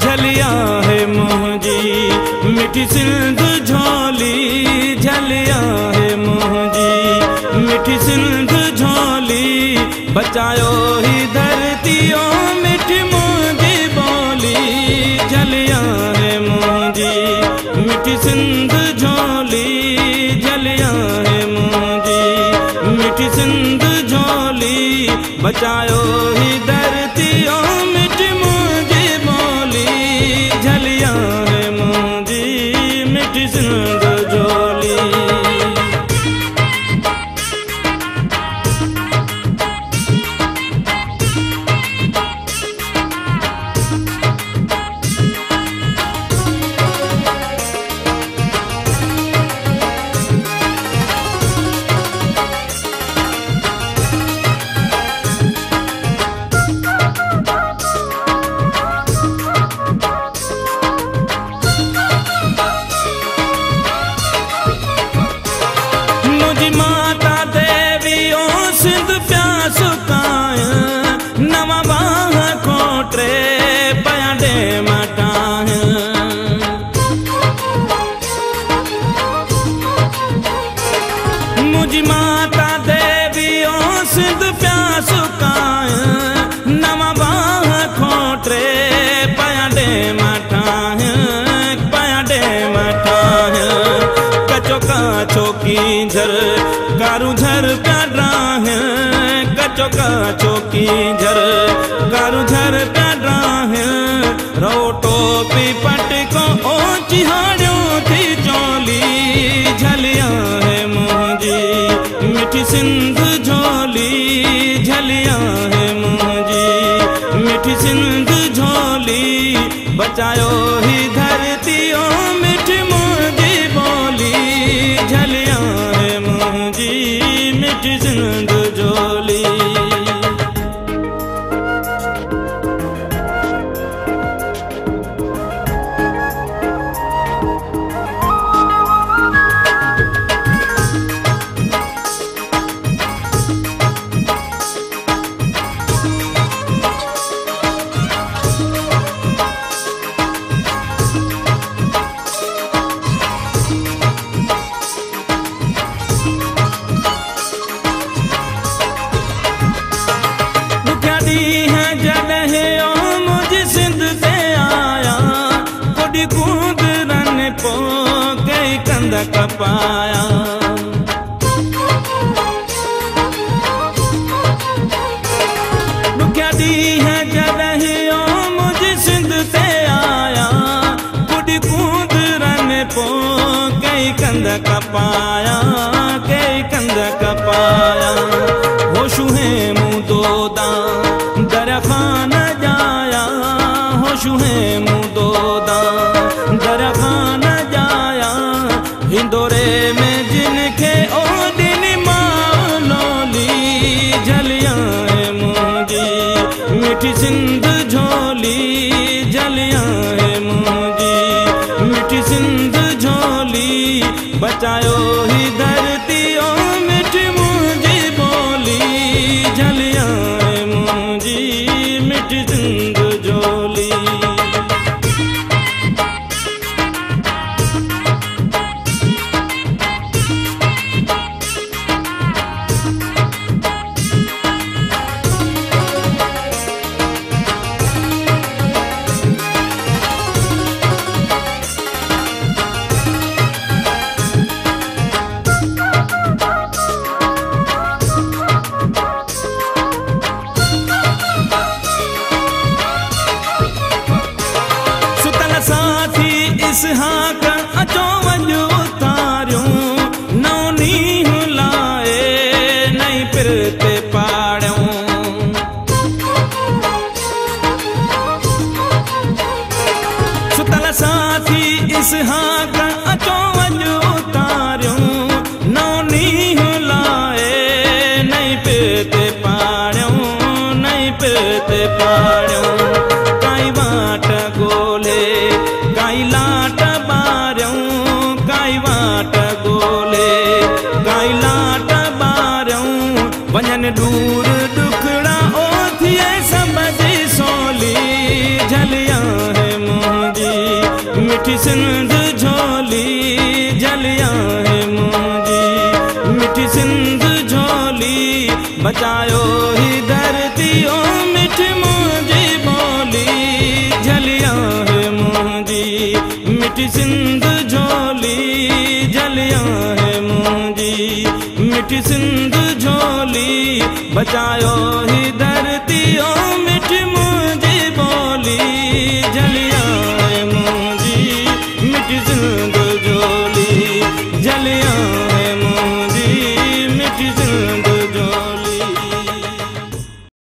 झलिया है मुझी मिठी सिंध झोली, झलिया है मुझी मिठी सिंध झोली, बचायो ही धरतियों मिठी मुझी बोली। झलिया है मुझी मिठी सिंध झोली, झलिया है मुझी मिठी सिंध झोली, बचायो ही धरतियों मिठी मुझी बोली। झलिया है मुझी मिठी सिंध झोली। माता देवी ओ सिंध प्यास काय, नवा बाह कोटरे पयाडे मटाय। मुझी माता देवी ओ सिंध प्यास काय, नवा बाह कोटरे पयाडे मटाय, पयाडे मटाय। कचो काचो की झर कारू झर प्याडा है, कचो काचो की झर कारू झर प्याडा है। रोटो पी पटको ओ चिहाड़ियों थी चोली। झलिया है मुझी मिठी सिंध झोली, झलिया है मुझी मिठी सिंध झोली, बचायो ही धरतियों मिठी मुझी बोली। झलिया है मुझी मिठी सिंध झोली। कूद रन पो कई कंद कपाया। दुखिया दी है जदहियो मुझे सिंध से आया, कुड़ी कूद रन पो कई कंद कपाया, कई कंद कपाया। होशु है मुँह दोदा दरखान जाया, होशु है मुँह दोदा दरखान जाया। हिंदोरे में जिनके ओ दिन मालोली। झलिया है मुझी मिठी सिंध झोली, झलिया है मुझी मिठी सिंध झोली, बचायो ही धरती ओ मिठी मुझी बोली। झलिया है मुझी मिठी सिंध झोली। साथी इसहाक अचो वञ उतारियूं नौ नींहुं लाए नई पेते पाड़ियूं नई पेते पाड़ियूं काई वाट ॻोल्हे काई लाट ॿारियूं काई वाट ॻोल्हे काई लाट ॿारियूं वञनि दूर ॾुखड़ा ओ थिए सभ जी सोली झलिया है मुंहिंजी मिठी सिंध झोली झलिया है मुंहिंजी मिठी सिंध झोली बचायो ही धरती ओ मिठी मुंहिंजी बोली झलिया है मुंहिंजी मिठी सिंध झोली झलिया है मुंहिंजी मिठी सिंध झोली बचायो ही धरती ओ मिठी मुंहिंजी बोली झलिया है मुंहिंजी मिठी सिंध झोली झलिया